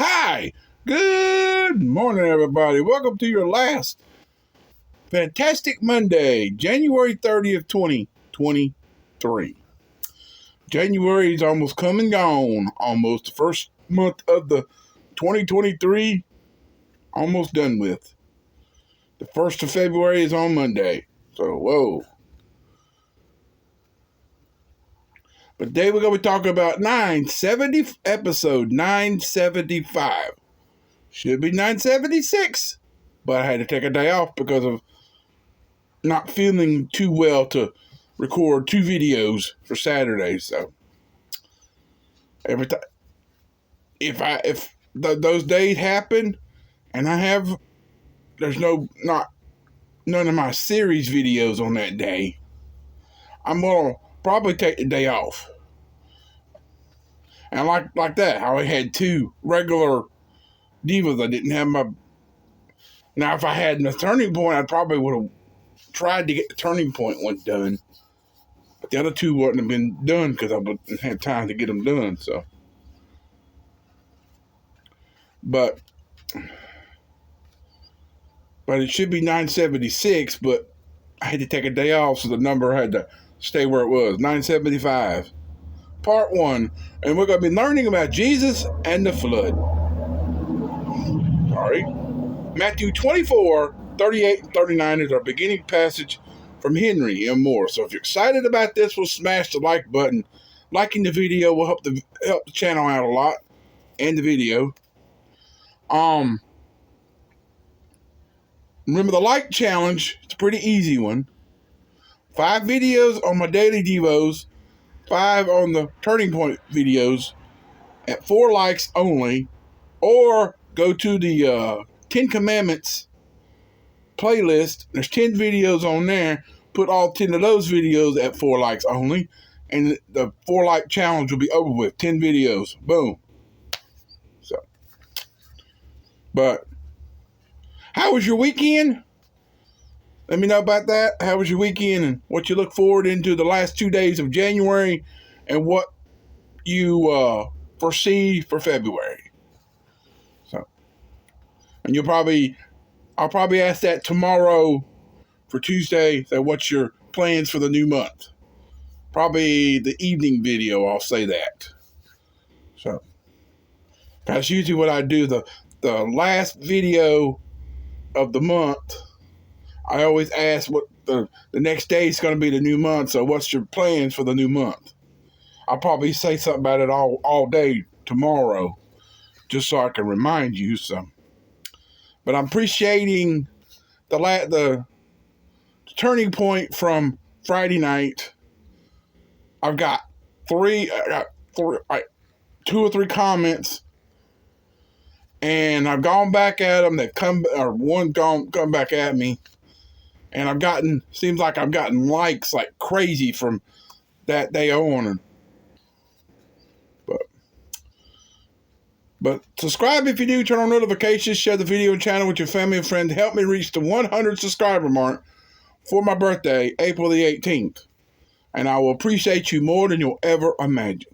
Hi, good morning, everybody. Welcome to your last fantastic Monday, January 30th, 2023. January is almost come and gone. Almost the first month of the 2023, almost done with. The 1st of February is on Monday. So, whoa. But today we're going to be talking about episode 975. Should be 976. But I had to take a day off because of not feeling too well to record 2 videos for Saturday. So every time, if those days happen, and there's none of my series videos on that day, I'm gonna probably take the day off. And like that, I only had 2 regular Devos. I didn't have my. Now, if I had the turning point, I probably would have tried to get the turning point one done. But the other 2 wouldn't have been done because I wouldn't have time to get them done. So, but it should be 976. But I had to take a day off, so the number had to stay where it was. 975, part 1, and we're going to be learning about Jesus and the flood. All right, Matthew 24, 38, and 39 is our beginning passage from Henry M. Moore. So if you're excited about this, we'll smash the like button. Liking the video will help the channel out a lot, and the video. Remember the like challenge. It's a pretty easy one. 5 videos on my Daily Devos, 5 on the Turning Point videos at 4 likes only, or go to the 10 Commandments playlist. There's 10 videos on there. Put all 10 of those videos at 4 likes only, and the 4 like challenge will be over with. 10 videos. Boom. So, but how was your weekend? Let me know about that. How was your weekend and what you look forward into the last 2 days of January and what you foresee for February. So, and I'll probably ask that tomorrow for Tuesday. So what's your plans for the new month? Probably the evening video, I'll say that. So, that's usually what I do. The last video of the month, I always ask what the next day is going to be the new month. So what's your plans for the new month? I'll probably say something about it all day tomorrow, just so I can remind you. So, but I'm appreciating the turning point from Friday night. I've got 2 or 3 comments, and I've gone back at them. They've come back at me. And seems like I've gotten likes like crazy from that day on. But subscribe if you do, turn on notifications, share the video and channel with your family and friends. Help me reach the 100 subscriber mark for my birthday, April the 18th. And I will appreciate you more than you'll ever imagine.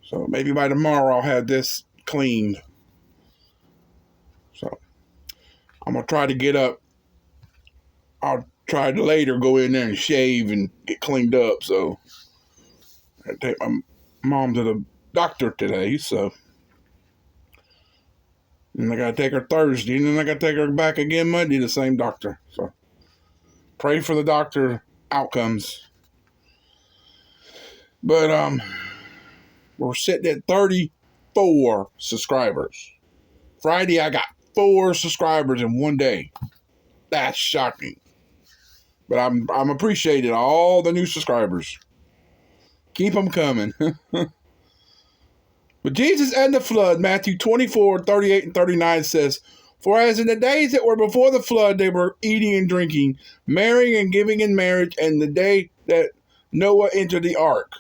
So maybe by tomorrow I'll have this cleaned. So I'm going to try to get up. I'll try to later go in there and shave and get cleaned up. So I take my mom to the doctor today. So, and I got to take her Thursday, and then I got to take her back again Monday, the same doctor. So pray for the doctor outcomes. But we're sitting at 34 subscribers. Friday I got 4 subscribers in one day. That's shocking. But I'm appreciating all the new subscribers. Keep them coming. But Jesus and the flood, Matthew 24, 38 and 39 says, "For as in the days that were before the flood, they were eating and drinking, marrying and giving in marriage, and the day that Noah entered the ark."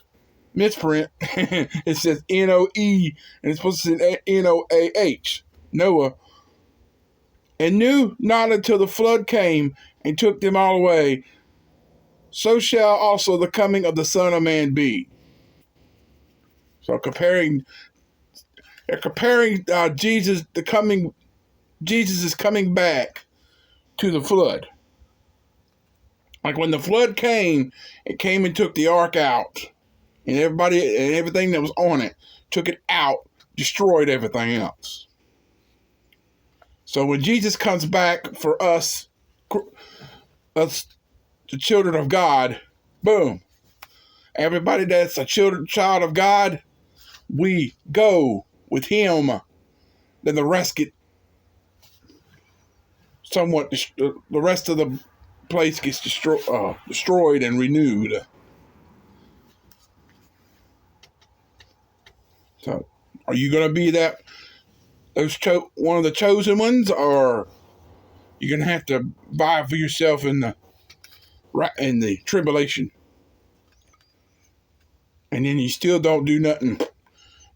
Misprint. It says N-O-E, and it's supposed to say N-O-A-H. Noah. "And knew not until the flood came and took them all away. So shall also the coming of the Son of Man be." So comparing They're comparing Jesus is coming back to the flood. Like when the flood came, it came and took the ark out, and everything that was on it, took it out, destroyed everything else. So when Jesus comes back for us, the children of God, boom. Everybody that's a child of God, we go with him. Then the rest get somewhat, the rest of the place gets destroyed and renewed. So, are you going to be one of the chosen ones, or you're going to have to vie for yourself in the tribulation? And then you still don't do nothing.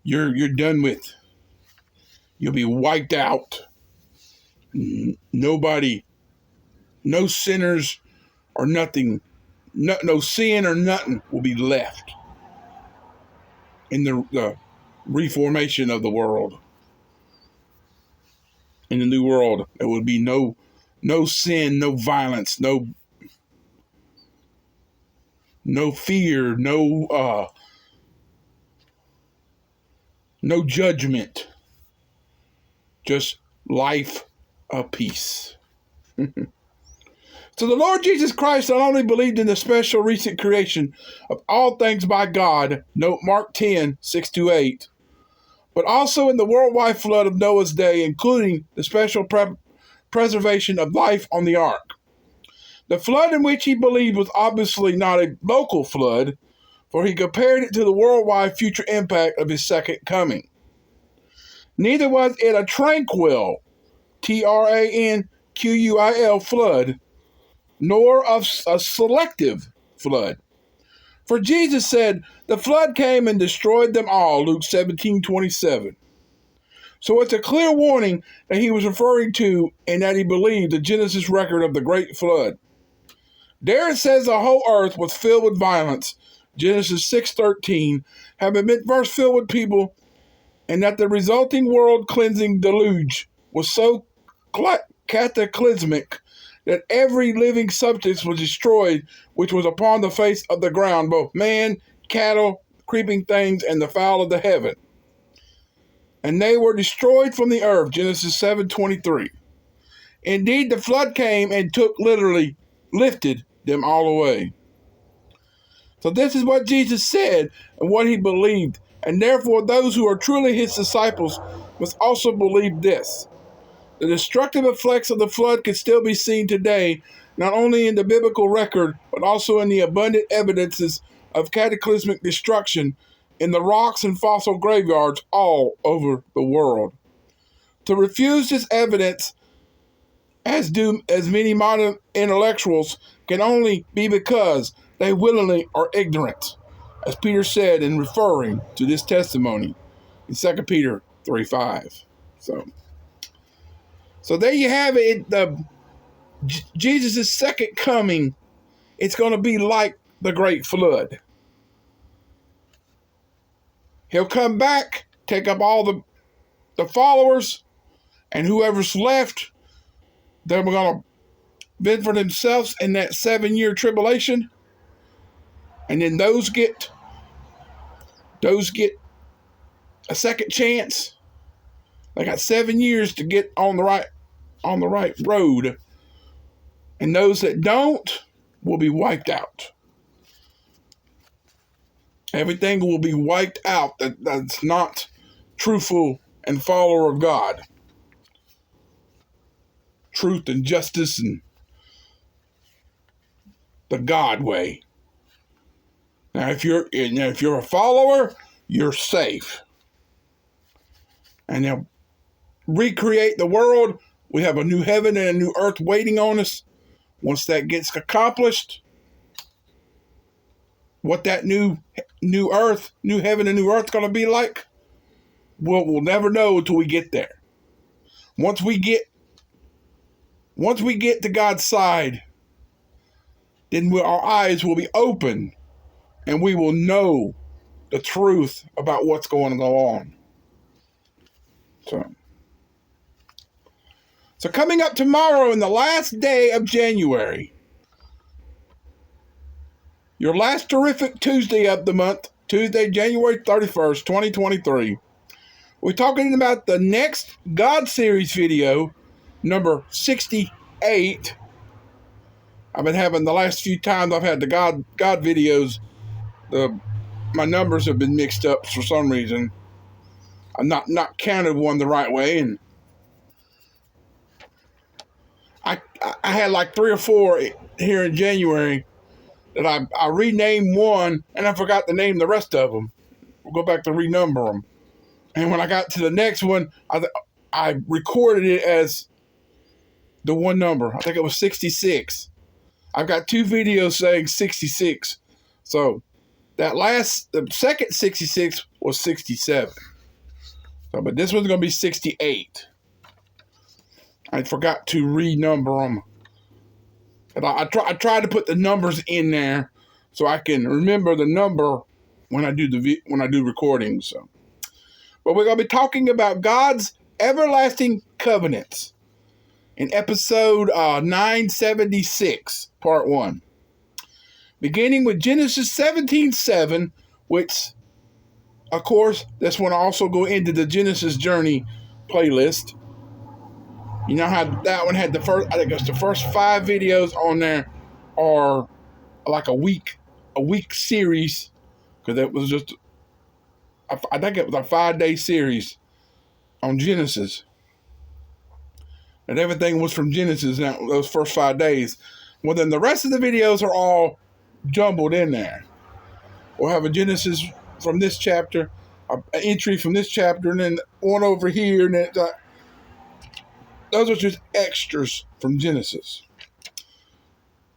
You're done with. You'll be wiped out. Nobody, no sinners or nothing, no sin or nothing will be left in the reformation of the world. In the new world, there will be no sin, no violence, no fear, no judgment, just life of peace. So the Lord Jesus Christ not only believed in the special recent creation of all things by God, note Mark 10:6-8, but also in the worldwide flood of Noah's day, including the special preservation of life on the ark. The flood in which he believed was obviously not a local flood, for he compared it to the worldwide future impact of his second coming. Neither was it a tranquil, tranquil flood, nor of a selective flood. For Jesus said, the flood came and destroyed them all, Luke 17:27. So it's a clear warning that he was referring to and that he believed the Genesis record of the great flood. There it says the whole earth was filled with violence, Genesis 6:13, having been first filled with people, and that the resulting world-cleansing deluge was so cataclysmic that every living substance was destroyed which was upon the face of the ground, both man, cattle, creeping things, and the fowl of the heaven. And they were destroyed from the earth, Genesis 7:23. Indeed, the flood came and lifted them all away. So this is what Jesus said and what he believed, and therefore those who are truly his disciples must also believe this. The destructive effects of the flood can still be seen today, not only in the biblical record, but also in the abundant evidences of cataclysmic destruction in the rocks and fossil graveyards all over the world. To refuse this evidence, as do as many modern intellectuals, can only be because they willingly are ignorant, as Peter said in referring to this testimony in 2 Peter 3:5. So there you have it. Jesus' second coming, it's going to be like the great flood. He'll come back, take up all the followers, and whoever's left, they're going to fend for themselves in that 7-year tribulation. And then those get a second chance. They got 7 years to get on the right road. And those that don't will be wiped out. Everything will be wiped out that's not truthful and follower of God. Truth and justice and the God way. Now, if you're a follower, you're safe. And they'll recreate the world. We have a new heaven and a new earth waiting on us. Once that gets accomplished, what that new earth, new heaven and new earth is going to be like, we'll never know until we get there. Once we get to God's side, then our eyes will be open and we will know the truth about what's going on. So coming up tomorrow in the last day of January, your last terrific Tuesday of the month, Tuesday, January 31st, 2023. We're talking about the next God series video, number 68. I've been having the last few times I've had the God videos, my numbers have been mixed up for some reason. I'm not counted one the right way, and I had like 3 or 4 here in January that I renamed one, and I forgot to name the rest of them. We'll go back to renumber them. And when I got to the next one, I recorded it as the one number. I think it was 66. I've got 2 videos saying 66. So the second 66 was 67. So, but this one's going to be 68. I forgot to renumber them. And I tried to put the numbers in there so I can remember the number when I do recordings. So. But we're going to be talking about God's everlasting covenants in episode 976, part 1. Beginning with Genesis 17:7, which, of course, this one also go into the Genesis Journey playlist. You know how that one had the first 5 videos on there are like a week series, because it was just, I think it was a 5-day series on Genesis. And everything was from Genesis now, those first 5 days. Well, then the rest of the videos are all jumbled in there. We'll have a Genesis from this chapter, an entry from this chapter, and then one over here, and then those are just extras from Genesis.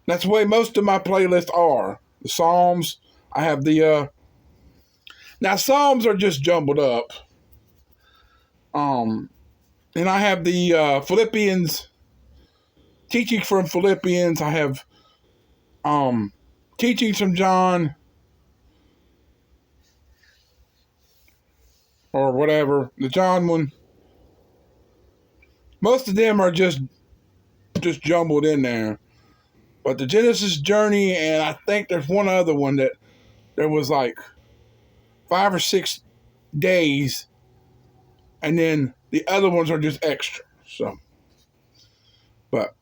That's the way most of my playlists are. The Psalms, I have now Psalms are just jumbled up. And I have the Philippians, teaching from Philippians. I have teachings from John, or whatever, the John one. Most of them are just jumbled in there. But the Genesis Journey, and I think there's one other one that there was like 5 or 6 days, and then the other ones are just extra. So, but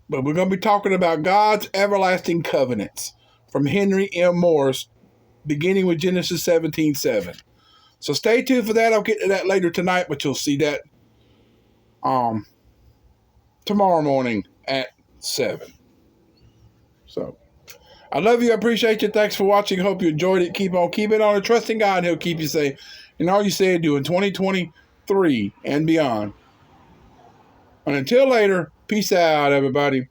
we're going to be talking about God's everlasting covenants from Henry M. Morris, beginning with Genesis 17:7. So stay tuned for that. I'll get to that later tonight, but you'll see that tomorrow morning at 7. So, I love you. I appreciate you. Thanks for watching. Hope you enjoyed it. Keep on keeping on and trusting God. He'll keep you safe. And all you say and do in 2023 and beyond. And until later, peace out, everybody.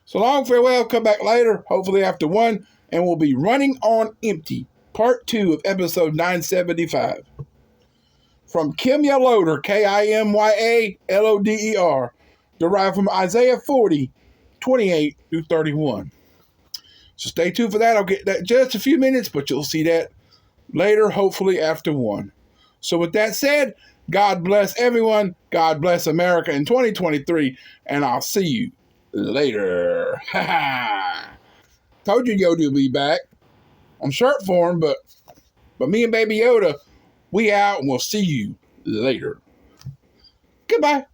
So long, farewell. Come back later, hopefully after 1, and we'll be running on empty. Part 2 of episode 975. From Kimya Loader, KIMYALODER, derived from Isaiah 40:28-31. So stay tuned for that. I'll get that just a few minutes, but you'll see that later, hopefully after 1. So with that said, God bless everyone. God bless America in 2023, and I'll see you later. Told you Yoda will be back on short form, but me and Baby Yoda, we out, and we'll see you later. Goodbye.